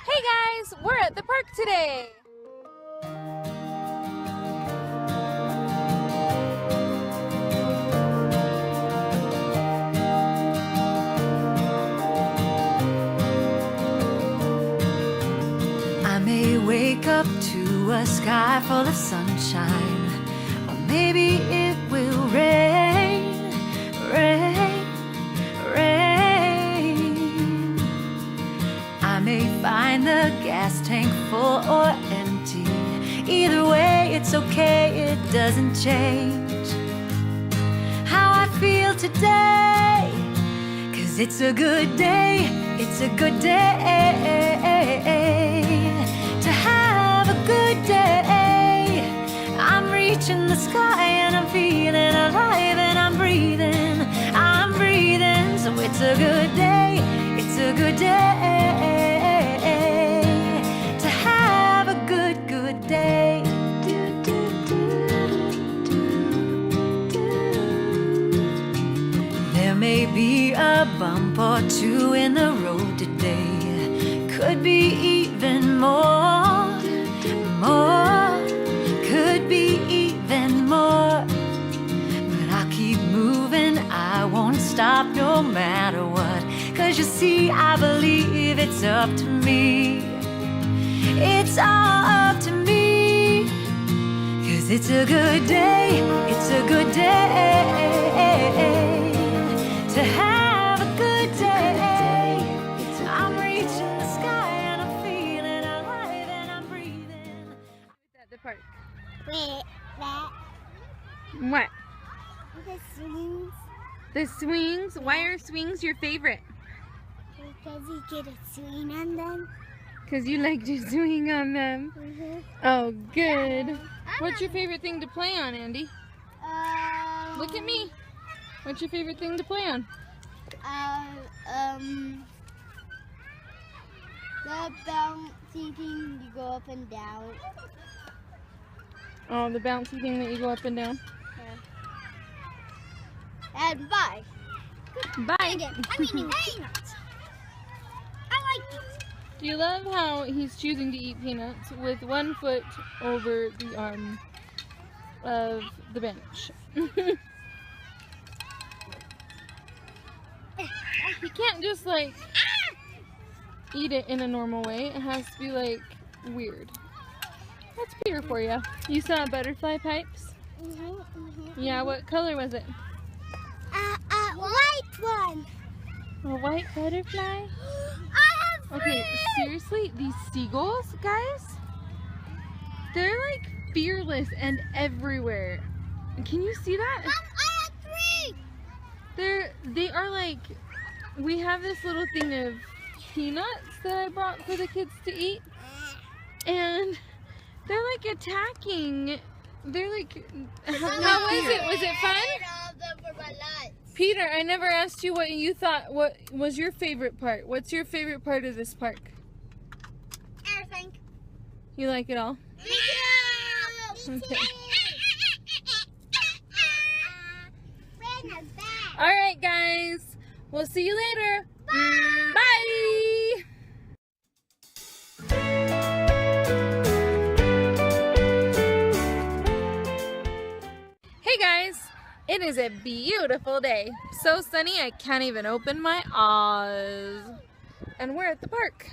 Hey guys, we're at the park today. I may wake up to a sky full of sunshine, or maybe it will rain, rain, rain. I may find the gas tank full or empty. Either way, it's okay, it doesn't change how I feel today. 'Cause it's a good day, it's a good day to have a good day. I'm reaching the sky and I'm feeling alive and I'm breathing, so it's a good day, it's a good day to have a good day. There may be a bump or two in the road today, could be even more, could be even more. But I'll keep moving, I won't stop no matter what. 'Cause you see, I believe it's up to me, it's all up to me. 'Cause it's a good day, it's a good day to have a good day. I'm reaching the sky and I'm feeling alive and I'm breathing. At the park. Wait, that? What? The swings. The swings? Why are swings your favorite? Because you get a swing on them. Because you like to swing on them. Oh, good. What's your favorite thing to play on, Andy? Look at me. What's your favorite thing to play on? The bouncy thing you go up and down. Oh, the bouncy thing that you go up and down. And bye. Bye. I'm eating peanuts. I like these. Do you love how he's choosing to eat peanuts with one foot over the arm of the bench? He can't just like eat it in a normal way. It has to be like weird. That's Peter for you. You saw butterfly pipes? Yeah, what color was it? White one. A white butterfly? I have Okay, seriously, these seagulls, guys, they're like fearless and everywhere. Can you see that? I have 3. They are like, we have this little thing of peanuts that I brought for the kids to eat, and they're like attacking. They're like, how was it? Was it fun? Peter, I never asked you what you thought. What was your favorite part? What's your favorite part of this park? Everything. You like it all? Yeah. Okay. Alright guys, we'll see you later. Bye! Hey guys, it is a beautiful day. So sunny I can't even open my eyes. And we're at the park.